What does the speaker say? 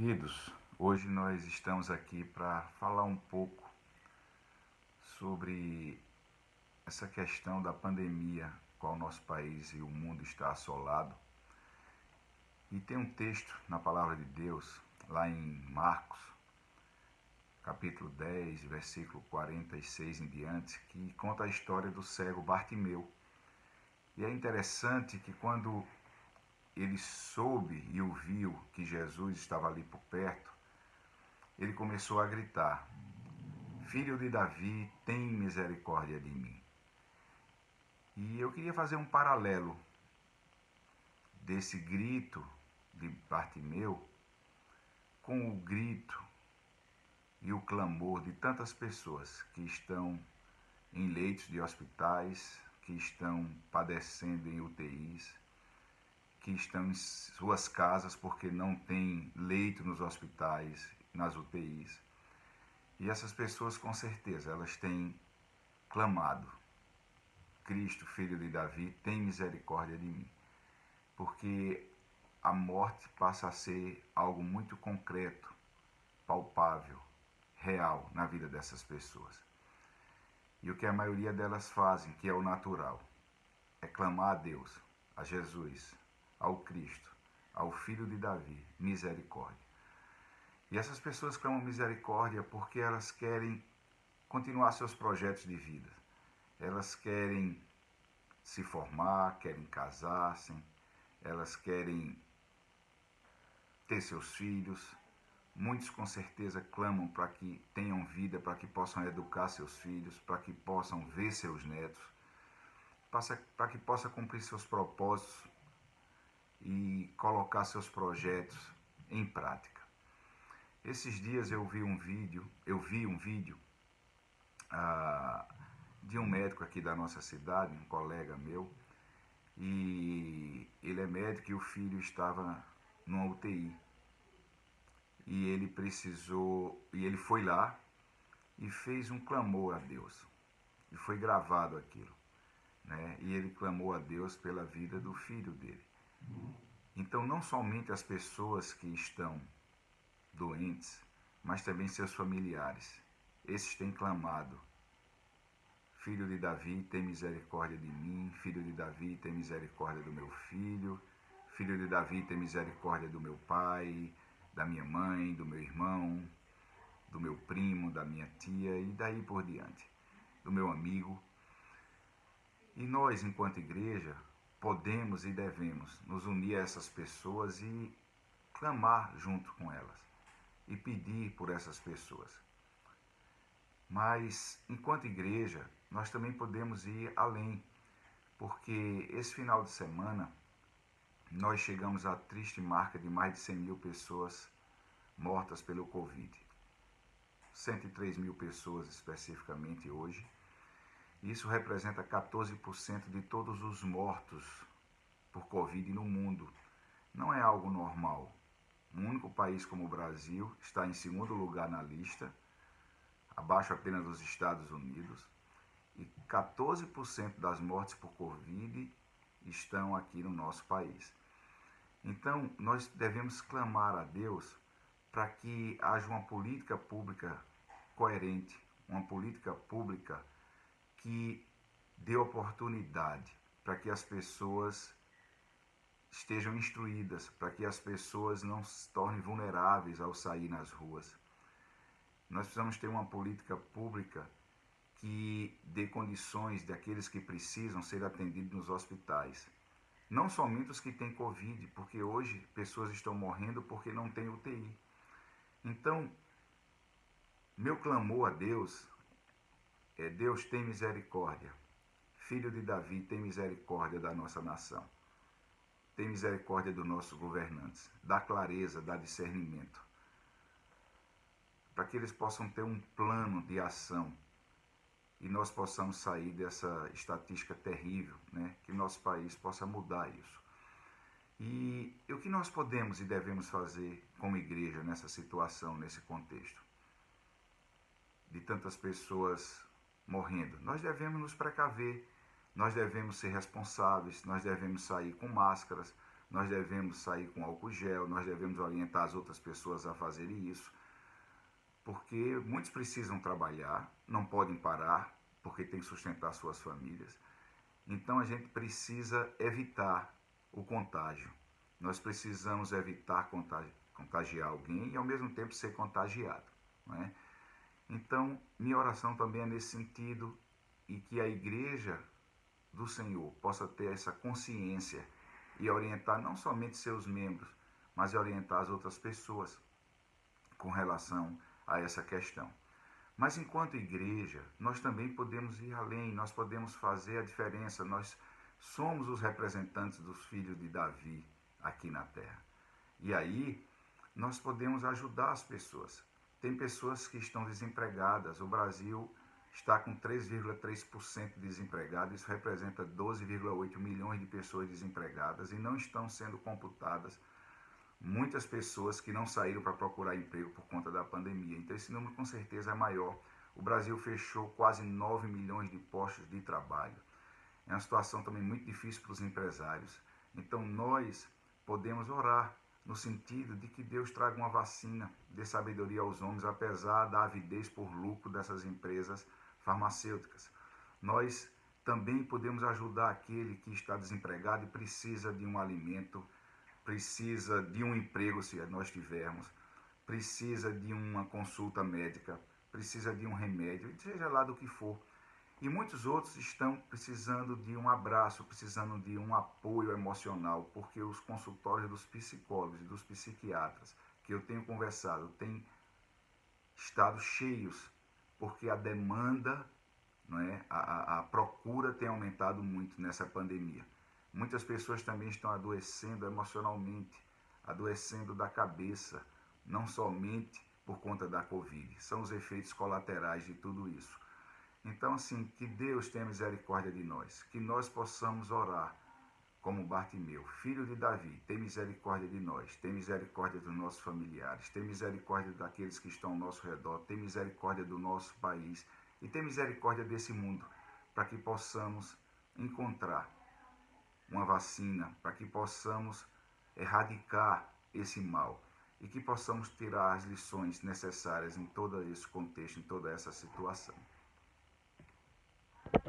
Queridos, hoje nós estamos aqui para falar um pouco sobre essa questão da pandemia, qual o nosso país e o mundo está assolado. E tem um texto na palavra de Deus, lá em Marcos, capítulo 10, versículo 46 em diante, que conta a história do cego Bartimeu. E é interessante que quando ele soube e ouviu que Jesus estava ali por perto, ele começou a gritar: Filho de Davi, tem misericórdia de mim. E eu queria fazer um paralelo desse grito de Bartimeu com o grito e o clamor de tantas pessoas que estão em leitos de hospitais, que estão padecendo em UTIs, que estão em suas casas porque não tem leito nos hospitais, nas UTIs. E essas pessoas, com certeza, elas têm clamado: Cristo, filho de Davi, tem misericórdia de mim. Porque a morte passa a ser algo muito concreto, palpável, real na vida dessas pessoas. E o que a maioria delas fazem, que é o natural, é clamar a Deus, a Jesus, ao Cristo, ao Filho de Davi, misericórdia. E essas pessoas clamam misericórdia porque elas querem continuar seus projetos de vida. Elas querem se formar, querem casar-se, elas querem ter seus filhos. Muitos com certeza clamam para que tenham vida, para que possam educar seus filhos, para que possam ver seus netos, para que possam cumprir seus propósitos e colocar seus projetos em prática. Esses dias eu vi um vídeo de um médico aqui da nossa cidade, um colega meu, e ele é médico e o filho estava numa UTI. E ele foi lá e fez um clamor a Deus. E foi gravado aquilo, né? E ele clamou a Deus pela vida do filho dele. Então, não somente as pessoas que estão doentes, mas também seus familiares. Esses têm clamado: Filho de Davi, tem misericórdia de mim. Filho de Davi, tem misericórdia do meu filho. Filho de Davi, tem misericórdia do meu pai, da minha mãe, do meu irmão, do meu primo, da minha tia e daí por diante, do meu amigo. E nós, enquanto igreja, podemos e devemos nos unir a essas pessoas e clamar junto com elas e pedir por essas pessoas. Mas, enquanto igreja, nós também podemos ir além, porque esse final de semana nós chegamos à triste marca de mais de 100 mil pessoas mortas pelo Covid. 103 mil pessoas especificamente hoje. Isso representa 14% de todos os mortos por Covid no mundo. Não é algo normal. Um único país como o Brasil está em segundo lugar na lista, abaixo apenas dos Estados Unidos, e 14% das mortes por Covid estão aqui no nosso país. Então, nós devemos clamar a Deus para que haja uma política pública coerente, uma política pública que dê oportunidade para que as pessoas estejam instruídas, para que as pessoas não se tornem vulneráveis ao sair nas ruas. Nós precisamos ter uma política pública que dê condições daqueles que precisam ser atendidos nos hospitais. Não somente os que têm Covid, porque hoje pessoas estão morrendo porque não têm UTI. Então, meu clamor a Deus é: Deus, tem misericórdia. Filho de Davi, tem misericórdia da nossa nação. Tem misericórdia dos nossos governantes. Dá clareza, dá discernimento. Para que eles possam ter um plano de ação e nós possamos sair dessa estatística terrível, né? Que nosso país possa mudar isso. E o que nós podemos e devemos fazer como igreja nessa situação, nesse contexto de tantas pessoas morrendo? Nós devemos nos precaver, nós devemos ser responsáveis, nós devemos sair com máscaras, nós devemos sair com álcool gel, nós devemos orientar as outras pessoas a fazerem isso, porque muitos precisam trabalhar, não podem parar, porque tem que sustentar suas famílias. Então a gente precisa evitar o contágio. Nós precisamos evitar contagiar alguém e ao mesmo tempo ser contagiado, não é? Então, minha oração também é nesse sentido, e que a igreja do Senhor possa ter essa consciência e orientar não somente seus membros, mas orientar as outras pessoas com relação a essa questão. Mas enquanto igreja, nós também podemos ir além, nós podemos fazer a diferença, nós somos os representantes dos filhos de Davi aqui na terra. E aí, nós podemos ajudar as pessoas. Tem pessoas que estão desempregadas, o Brasil está com 3,3% de desempregados, isso representa 12,8 milhões de pessoas desempregadas e não estão sendo computadas muitas pessoas que não saíram para procurar emprego por conta da pandemia. Então esse número com certeza é maior. O Brasil fechou quase 9 milhões de postos de trabalho. É uma situação também muito difícil para os empresários. Então nós podemos orar no sentido de que Deus traga uma vacina, dê sabedoria aos homens, apesar da avidez por lucro dessas empresas farmacêuticas. Nós também podemos ajudar aquele que está desempregado e precisa de um alimento, precisa de um emprego, se nós tivermos, precisa de uma consulta médica, precisa de um remédio, seja lá do que for. E muitos outros estão precisando de um abraço, precisando de um apoio emocional, porque os consultórios dos psicólogos e dos psiquiatras que eu tenho conversado têm estado cheios, porque a demanda, não é, a procura tem aumentado muito nessa pandemia. Muitas pessoas também estão adoecendo emocionalmente, adoecendo da cabeça, não somente por conta da Covid, são os efeitos colaterais de tudo isso. Então, assim, que Deus tenha misericórdia de nós, que nós possamos orar como Bartimeu, filho de Davi, tem misericórdia de nós, tem misericórdia dos nossos familiares, tem misericórdia daqueles que estão ao nosso redor, tem misericórdia do nosso país e tem misericórdia desse mundo, para que possamos encontrar uma vacina, para que possamos erradicar esse mal e que possamos tirar as lições necessárias em todo esse contexto, em toda essa situação.